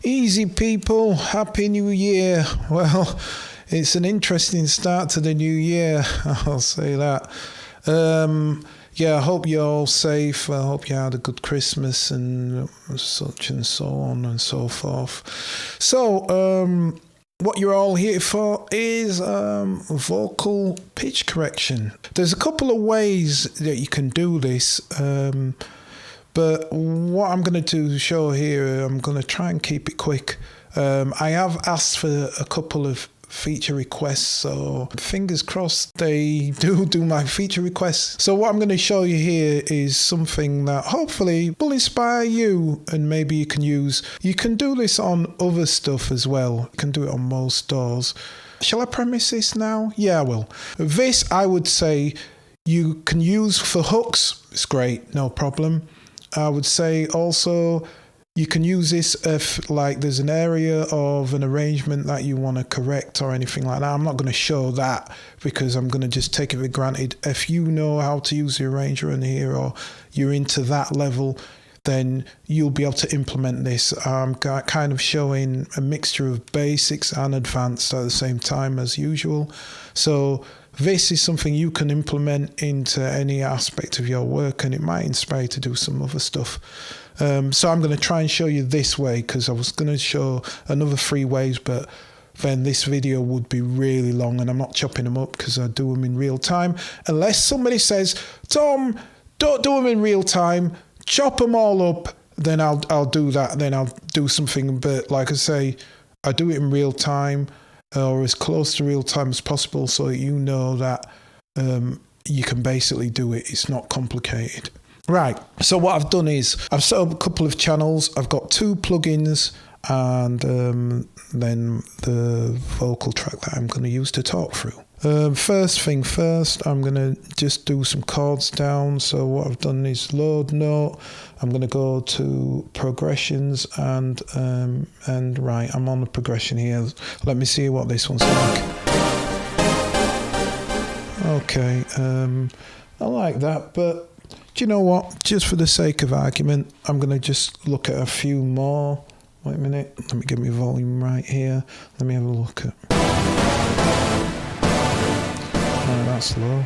Easy people, Happy New Year. Well, it's an interesting start to the new year, I'll say that. Yeah, I hope you're all safe. I hope you had a good Christmas and such and so on and so forth. So, what you're all here for is vocal pitch correction. There's a couple of ways that you can do this, but what I'm going to show here, I'm going to try and keep it quick. I have asked for a couple of feature requests, so fingers crossed they do my feature requests. So what I'm going to show you here is something that hopefully will inspire you and maybe you can use. You can do this on other stuff as well. You can do it on most stores. Shall I premise this now? Yeah, I will. This I would say you can use for hooks. It's great, no problem. I would say also you can use this if like there's an area of an arrangement that you want to correct or anything like that. I'm not going to show that because I'm going to just take it for granted. If you know how to use the arranger in here or you're into that level, then you'll be able to implement this. I'm kind of showing a mixture of basics and advanced at the same time as usual. So this is something you can implement into any aspect of your work and it might inspire you to do some other stuff. So I'm going to try and show you this way because I was going to show another 3 ways, but then this video would be really long and I'm not chopping them up because I do them in real time. Unless somebody says, Tom, don't do them in real time, chop them all up, then I'll do that. Then I'll do something. But like I say, I do it in real time or as close to real time as possible so that you know that you can basically do it. It's not complicated. Right, so what I've done is I've set up a couple of channels. I've got 2 plugins and then the vocal track that I'm going to use to talk through. First thing first, I'm going to just do some chords down. So what I've done is load note. I'm going to go to progressions and right, I'm on the progression here. Let me see what this one's like. Okay, I like that, but do you know what? Just for the sake of argument, I'm going to just look at a few more. Wait a minute. Let me get my volume right here. Let me have a look at... Oh, that's low.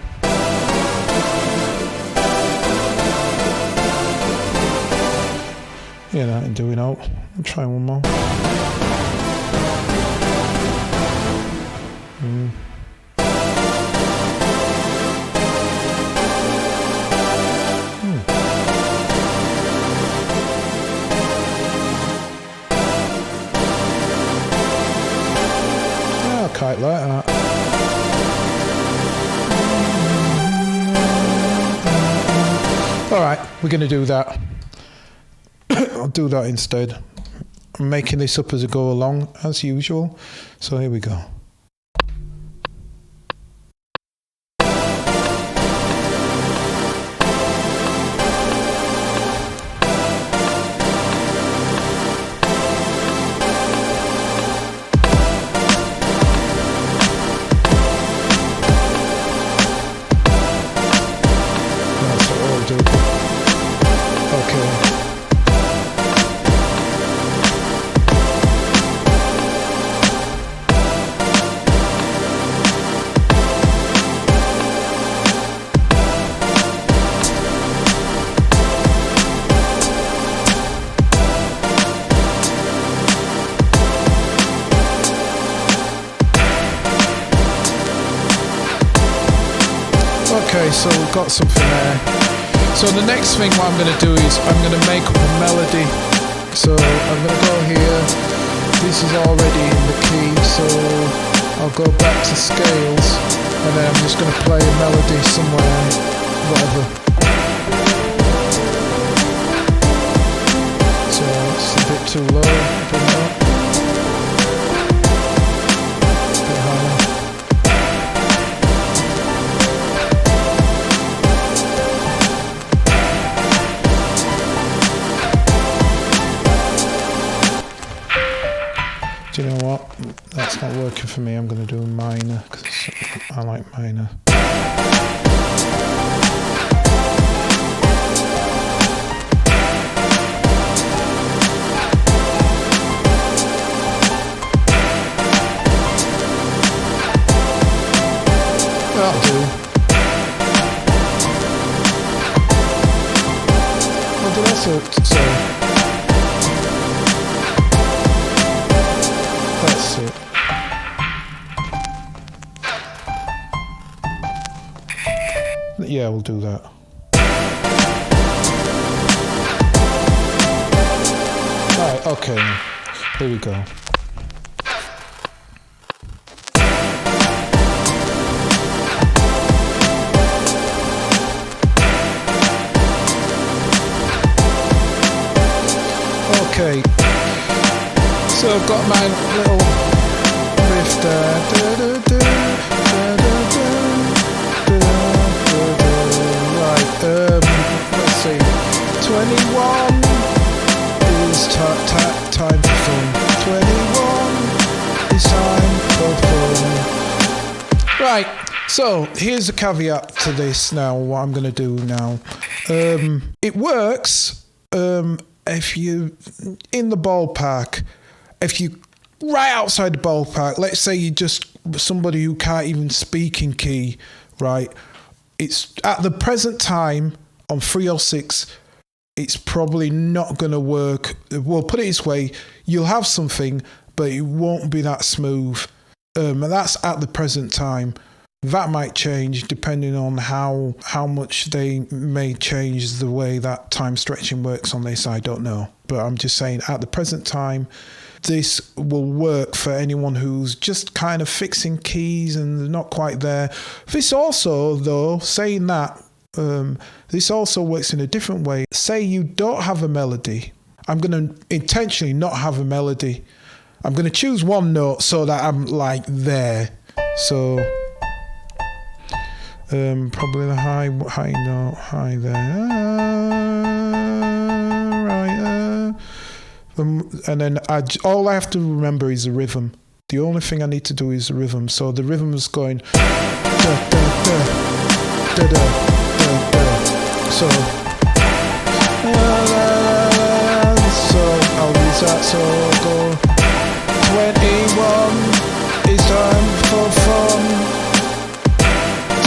Yeah, that ain't doing out. I'll try one more. Quite like that. Alright, we're going to do that. I'll do that instead. I'm making this up as I go along, as usual. So here we go. Okay, so we've got something there. So the next thing what I'm going to do is I'm going to make up a melody. So I'm going to go here. This is already in the key, so I'll go back to scales and then I'm just going to play a melody somewhere, whatever. So it's a bit too low, bring it up. A bit higher. Do you know what? That's not working for me. I'm going to do a minor because I like minor. it. Yeah, we'll do that. Right, okay. Here we go. Okay, so I've got my little riff there. Right, let's see. 21 is time for fun. 21 is time for fun. Right, so here's a caveat to this now, what I'm going to do now. It works if you in the ballpark, if you right outside the ballpark, let's say you're just somebody who can't even speak in key, right? It's at the present time on 306, it's probably not going to work. Well, put it this way, you'll have something, but it won't be that smooth. And that's at the present time. That might change depending on how much they may change the way that time stretching works on this. I don't know. But I'm just saying at the present time, this will work for anyone who's just kind of fixing keys and they're not quite there. This also, though, saying that, this also works in a different way. Say you don't have a melody. I'm going to intentionally not have a melody. I'm going to choose one note so that I'm like there. So probably the high note, high there. Right. And then all I have to remember is the rhythm. The only thing I need to do is the rhythm. So the rhythm is going da da da da da da da. So I'll use that. So I'll go 21 is time for fun.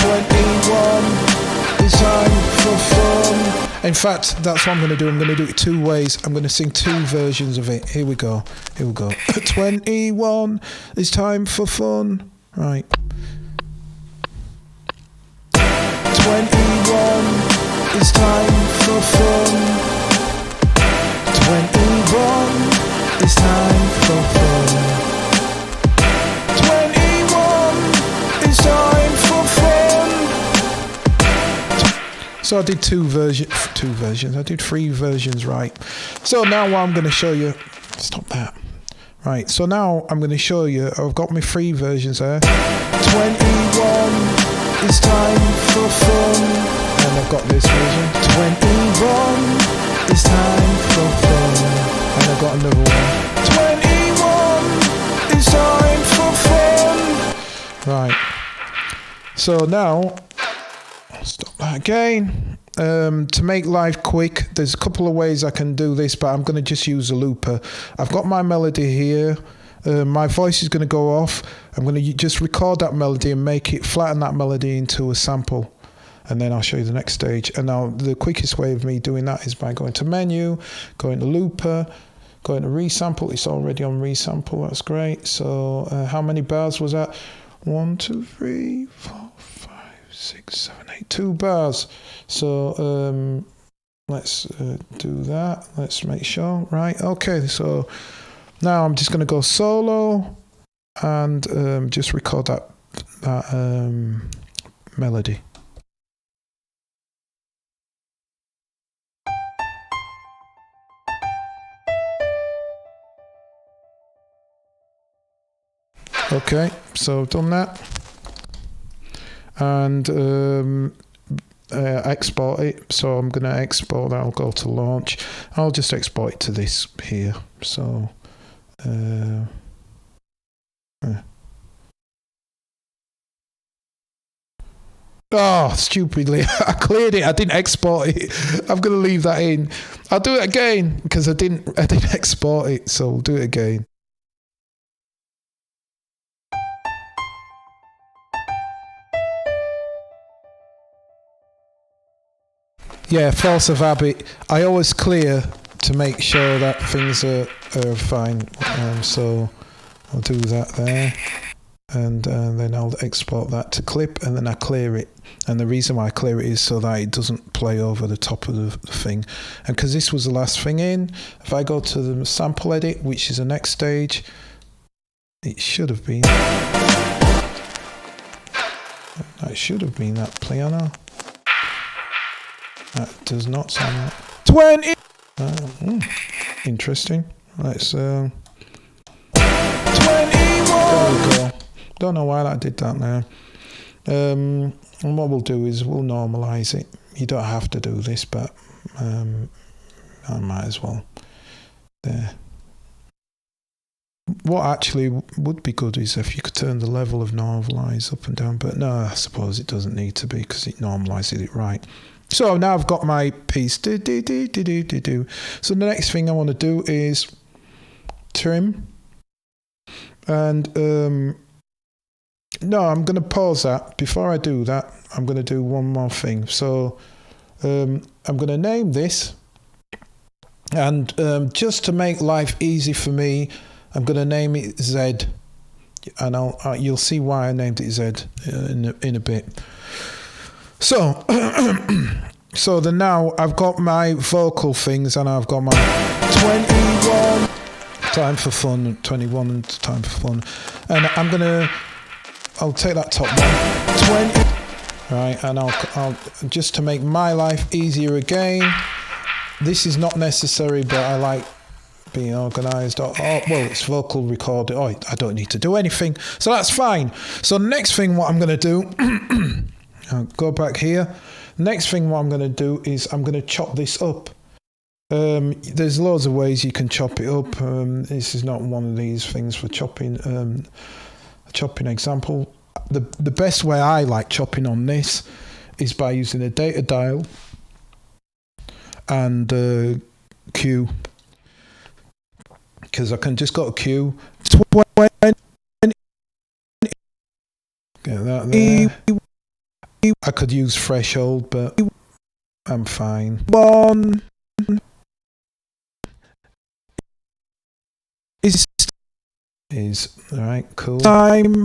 21 is time for fun. In fact, that's what I'm going to do. I'm going to do it two ways. I'm going to sing two versions of it. Here we go. 21 is time for fun. Right. 21 is time for fun. 21 is time for fun. 21 is time for fun. So I did two versions. I did three versions, right? So now what I'm going to show you, stop that. Right, so now I'm going to show you, I've got my three versions there. 21 is time for fun. And I've got this version. 21 is time for fun. And I've got another one. 21 is time for fun. Right. So now, stop that again. To make life quick, there's a couple of ways I can do this, but I'm going to just use a looper. I've got my melody here. My voice is going to go off. I'm going to just record that melody and flatten that melody into a sample. And then I'll show you the next stage. And now the quickest way of me doing that is by going to menu, going to looper, going to resample. It's already on resample. That's great. So how many bars was that? 1, 2, 3, 4, 5, 6, 7, 8. 2 bars. So let's do that. Let's make sure. Right. Okay. So now I'm just going to go solo and just record that melody. Okay, so I've done that, and export it. So I'm going to export that. I'll go to launch. I'll just export it to this here. So oh, stupidly, I cleared it. I didn't export it. I'm going to leave that in. I'll do it again because I didn't export it. So we'll do it again. Yeah, force of habit. I always clear to make sure that things are fine. So I'll do that there. And then I'll export that to clip, and then I clear it. And the reason why I clear it is so that it doesn't play over the top of the thing. And because this was the last thing in, if I go to the sample edit, which is the next stage, it should have been. That should have been that piano. That does not sound like 20. Interesting. Let's 21. There we go. Don't know why that did that now. And what we'll do is we'll normalize it. You don't have to do this, but I might as well. There. What actually would be good is if you could turn the level of normalize up and down, but no, I suppose it doesn't need to be because it normalizes it right. So now I've got my piece. So the next thing I want to do is trim. And no, I'm going to pause that. Before I do that, I'm going to do one more thing. So I'm going to name this. And just to make life easy for me, I'm going to name it Z. And you'll see why I named it Z in a bit. So, so then now I've got my vocal things and I've got my 21 time for fun, 21 and time for fun. And I'll take that top one, 20, right? And I'll just to make my life easier again. This is not necessary, but I like being organised. Well, it's vocal recorded. Oh, I don't need to do anything, so that's fine. So the next thing, what I'm going to do, I'll go back here. Next thing, what I'm going to do is I'm going to chop this up. There's loads of ways you can chop it up. This is not one of these things for chopping. A chopping example. The best way I like chopping on this is by using a data dial and Q, because I can just go to Q. Get that there. I could use threshold, but I'm fine. One is all right. Cool. Time.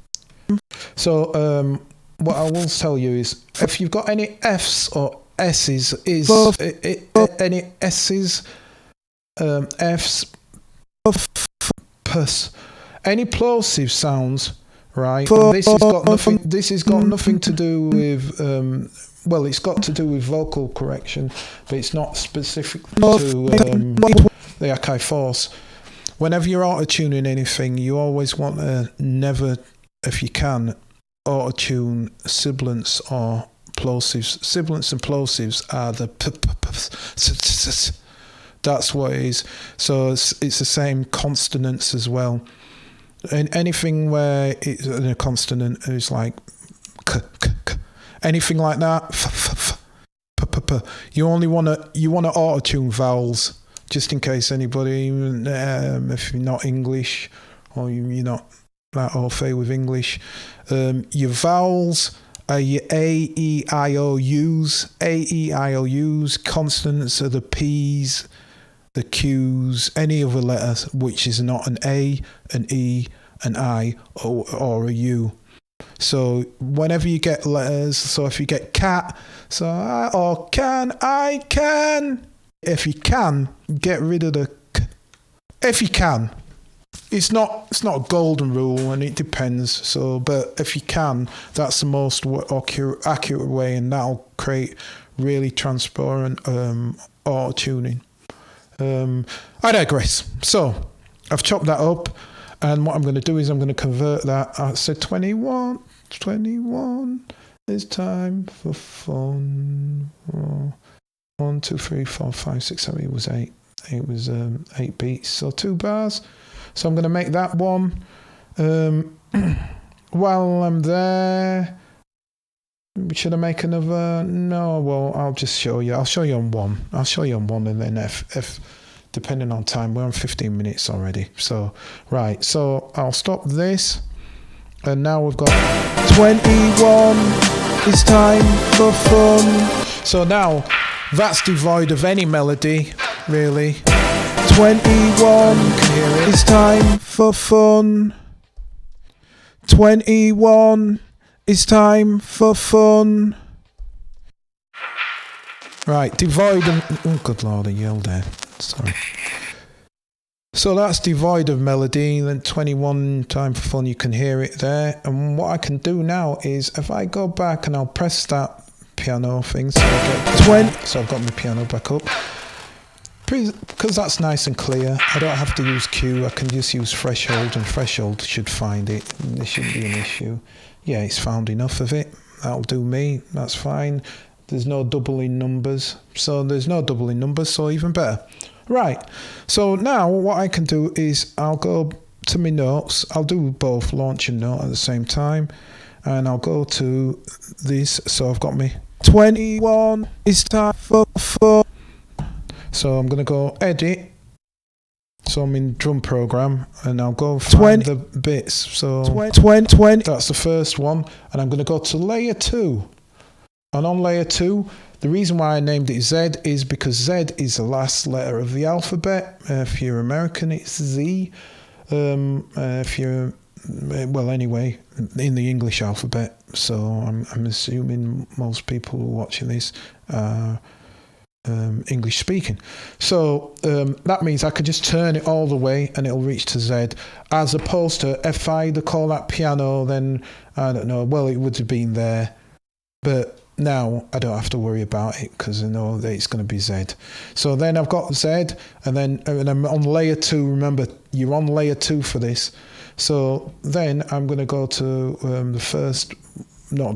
So what I will tell you is, if you've got any Fs or S's, any S's, Fs, P's, any plosive sounds, right? And this has got nothing. This has got nothing to do with. Well, it's got to do with vocal correction, but it's not specific to the Akai Force. Whenever you're auto-tuning anything, you always want to never, if you can, auto-tune sibilants or plosives. Sibilants and plosives are the that's what it is. So it's the same consonants as well. And anything where it's a consonant is like anything like that, you only want to auto-tune vowels, just in case anybody, if you're not English or you're not that au fait with English, your vowels are your A, E, I, O, U's. A, E, I, O, U's. Consonants are the P's, the Q's, any other letter which is not an A, an E, an I, or a U. So whenever you get letters, so if you get cat, so or I can. If you can, get rid of the k. If you can. It's not a golden rule, and it depends. So, but if you can, that's the most accurate way, and that'll create really transparent auto tuning. I digress. So I've chopped that up, and what I'm going to do is I'm going to convert that. I said 21 is time for fun. 1, 2, 3, 4, 5, 6, 7. It was 8. It was 8 beats, so 2 bars. So I'm going to make that one. While I'm there, should I make another? No, well, I'll just show you. I'll show you on one. I'll show you on one, and then if depending on time, we're on 15 minutes already. So, right. So I'll stop this, and now we've got 21. It's time for fun. So now that's devoid of any melody, really. 21. It's time for fun. 21. It's time for fun. Right, devoid of... Oh, good Lord, I yelled there. Sorry. So that's devoid of melody. Then 21, time for fun, you can hear it there. And what I can do now is, if I go back and I'll press that piano thing, so I get 20. So I've got my piano back up. Because that's nice and clear, I don't have to use Q, I can just use threshold, and threshold should find it. There shouldn't be an issue. Yeah, it's found enough of it. That'll do me, that's fine. There's no doubling numbers, so even better. Right, so now what I can do is I'll go to my notes. I'll do both launch and note at the same time, and I'll go to this. So I've got me 21. It's time for fun. So I'm going to go edit. So I'm in drum program, and I'll go find the bits. So 20. That's the first one, and I'm going to go to layer 2. And on layer 2, the reason why I named it Z is because Z is the last letter of the alphabet. If you're American, it's Z. If you're, well, anyway, in the English alphabet. So I'm assuming most people who are watching this are English speaking. So that means I could just turn it all the way and it'll reach to Z. As opposed to if I'd call that piano, then I don't know, well, it would have been there. But now I don't have to worry about it because I know that it's going to be Z. So then I've got Z, and I'm on layer 2. Remember, you're on layer 2 for this. So then I'm going to go to I'm going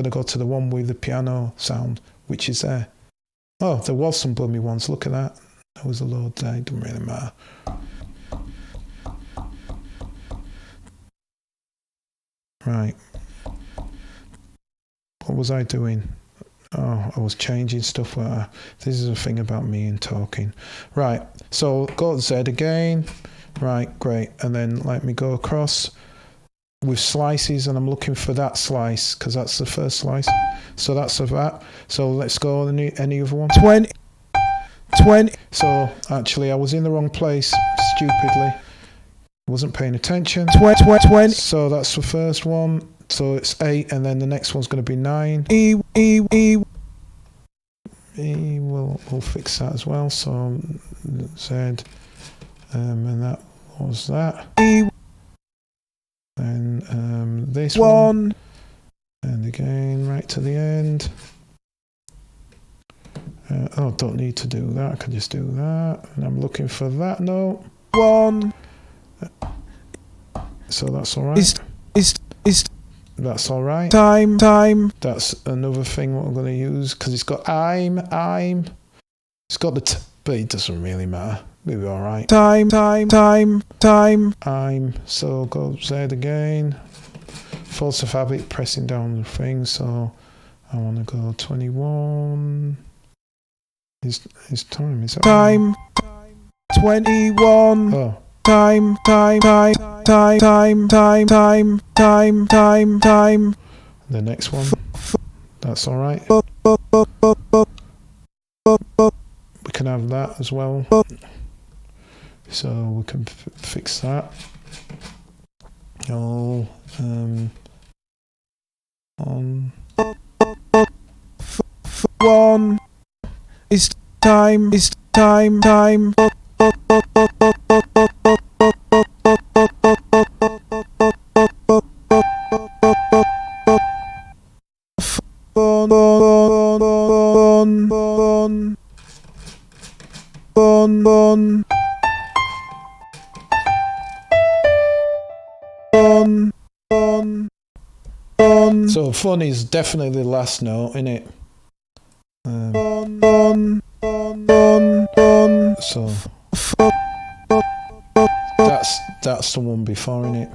to go to the one with the piano sound, which is there. Oh, there was some blummy ones. Look at that. That was a load there. It doesn't really matter. Right. What was I doing? Oh, I was changing stuff. This is a thing about me and talking. Right, so go to Z again. Right, great. And then let me go across with slices, and I'm looking for that slice because that's the first slice. So that's of that. So let's go any other one. 20. So actually I was in the wrong place, stupidly. Wasn't paying attention. 20. So that's the first one. So it's 8, and then the next one's going to be 9. We'll fix that as well. So Z, and that was that. Then this one, and again right to the end. Don't need to do that. I can just do that, and I'm looking for that note. 1. So that's all right. That's all right. Time. That's another thing what I'm going to use because it's got I'm. It's got the but it doesn't really matter. We'll be all right. Time. I'm. So go Z again. Force of habit, pressing down the thing. So I want to go 21. His time is that time. 21. Oh. Time. The next one. That's all right. We can have that as well. So we can fix that. On. One. It's time. So fun is definitely the last note, isn't it? So that's the one before, isn't it?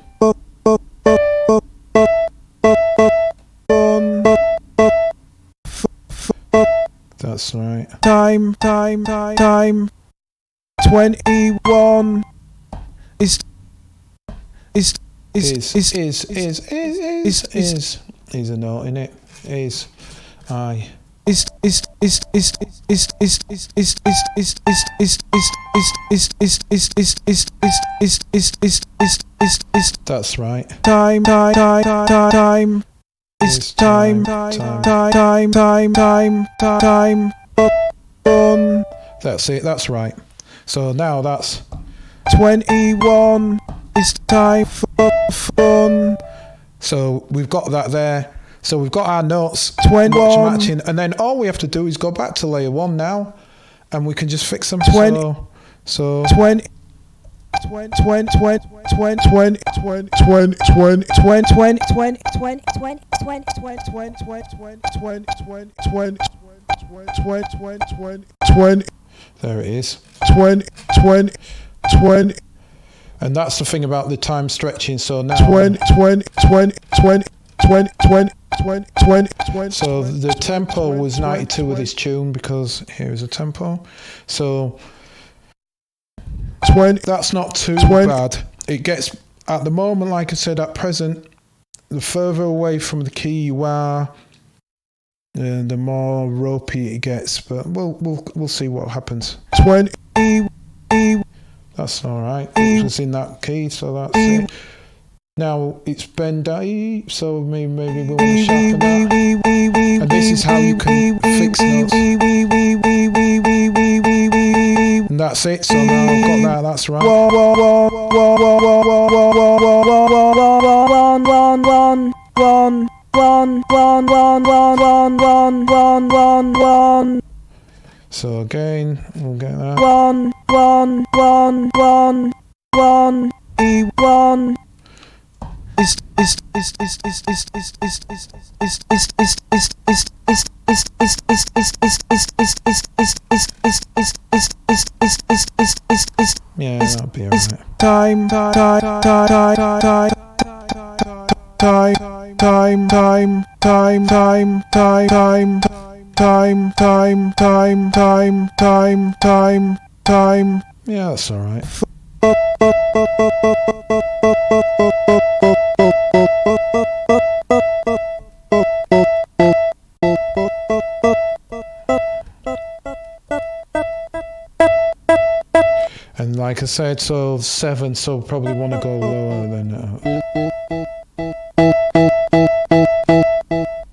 That's right. Time. 21 is a note in it. Is I That's right. Time. It's time. Fun. That's it. That's right. So now that's 21. It's time for fun. So we've got that there. So we've got our notes 21. matching, and then all we have to do is go back to layer 1 now, and we can just fix them. 20. So 20. there it is. 20. And that's the thing about the time stretching. So now 20. So the tempo was 92 with this tune, because here is a tempo. So 20. That's not too bad. It gets, at the moment, like I said, at present, the further away from the key you are, the more ropey it gets. But we'll see what happens. 20. That's all right. It was in that key, so that's it. Now it's bend A, so maybe we want to sharpen that. And this is how you can fix notes. And that's it. So now I've got that. That's right. So again, we'll get that. 1. Yeah, that'll be alright. Time. Yeah, that's alright. And like I said, so 7, so probably want to go lower than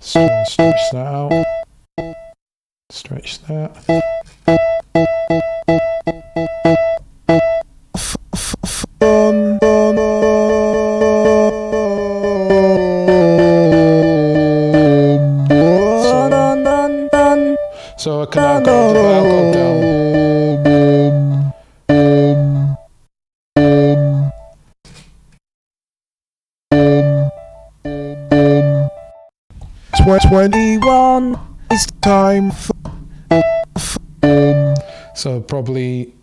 stretch that out. Stretch that. So I can now go down. 21. It's time for So probably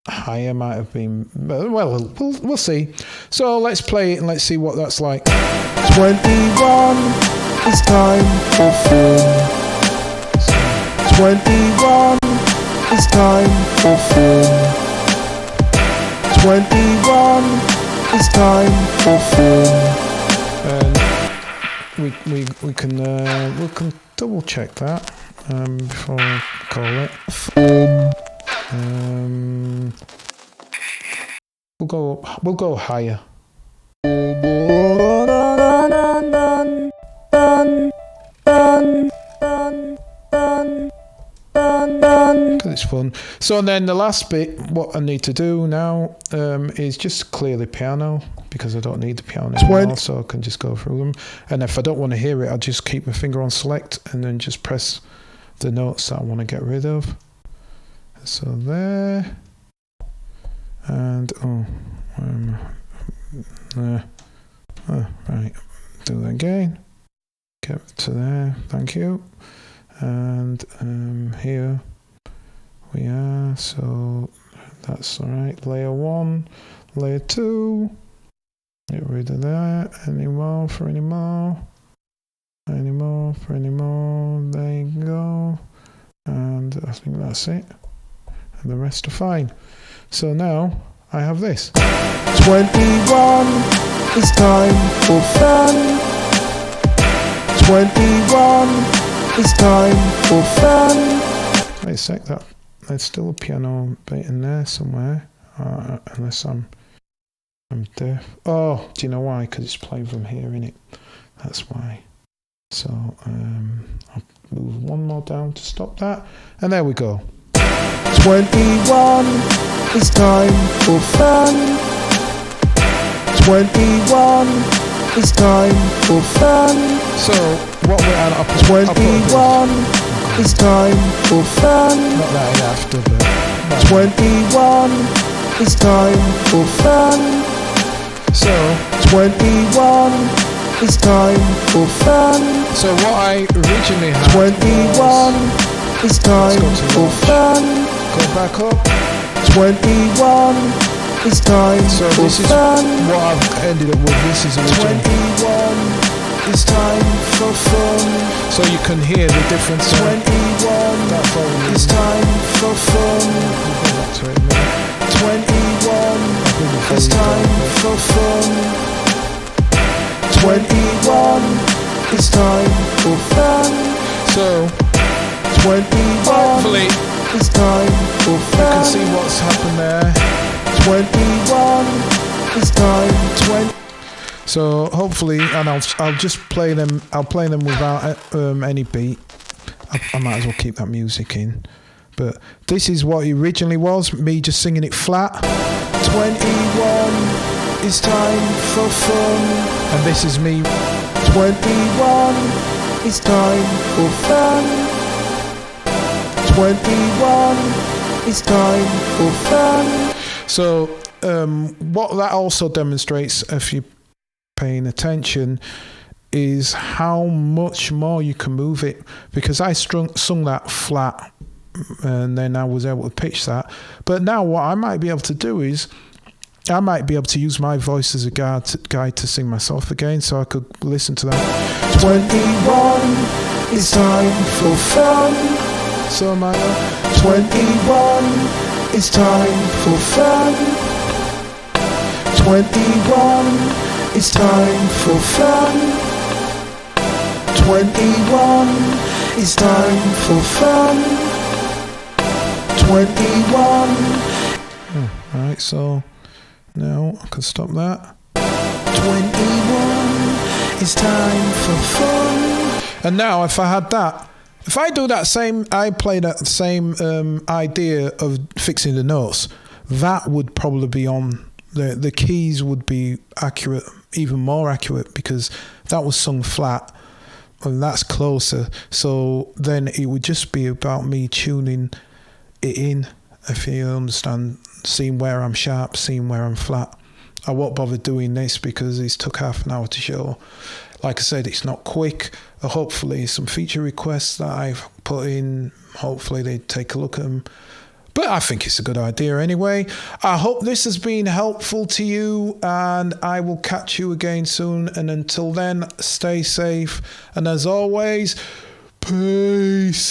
higher might have been. Well, we'll see. So let's play it and let's see what that's like. 21. It's time for fun. 21. It's time for fun. 21. It's time for fun. And we can double check that before we call it. We'll go higher. Because it's fun. So then the last bit, what I need to do now is just clear the piano, because I don't need the piano anymore, so I can just go through them. And if I don't want to hear it, I'll just keep my finger on select and then just press the notes that I want to get rid of. So there. And right, do that again. Get to there, thank you. And here we are, so that's all right. Layer 1, layer 2, get rid of that. Any more, there you go. And I think that's it, and the rest are fine. So now I have this. 21. It's time for fun. 21. it's time for fun. Wait a sec, there's still a piano bit in there somewhere, unless I'm deaf. Oh, do you know why? Because it's playing from here, innit? That's why. So I'll move one more down to stop that, and there we go. 21, it's time for fun. 21, it's time for fun. So what we're at, 21, it's time for fun. Not that after, but 21, it's time for fun. so 21, it's time for fun. so what I originally had 21, it's time Let's go to for launch. fun. Go back up. 21, it's time So for this is fun. what I've ended up with. This is original. 21, it's time for fun. So you can hear the difference. 21, That volume. it's time for fun. We'll go back to it in a minute. 21, it's volume time down. for fun. 21, it's time for fun. So 21, hopefully it's time for you fun. can see what's happened there. 21, it's time. So hopefully, and I'll just play them. I'll play them without any beat. I might as well keep that music in. But this is what it originally was. Me just singing it flat. 21, it's time for fun. And this is me. 21, it's time for fun. 21, it's time for fun. So what that also demonstrates, if you're paying attention, is how much more you can move it. Because I sung that flat, and then I was able to pitch that. But now what I might be able to do is I might be able to use my voice as a guide to sing myself again, so I could listen to that. 21, it's time for fun. So my 21, it's time for fun. 21, it's time for fun. 21, it's time for fun. 21. Alright, so now I can stop that. 21, it's time for fun. And now if I had that, if I do that same, I play that same idea of fixing the notes, that would probably be on, the keys would be accurate, even more accurate, because that was sung flat and that's closer. So then it would just be about me tuning it in, if you understand, seeing where I'm sharp, seeing where I'm flat. I won't bother doing this because it's took half an hour to show. Like I said, it's not quick. Hopefully some feature requests that I've put in, hopefully they take a look at them. But I think it's a good idea anyway. I hope this has been helpful to you, and I will catch you again soon. And until then, stay safe. And as always, peace.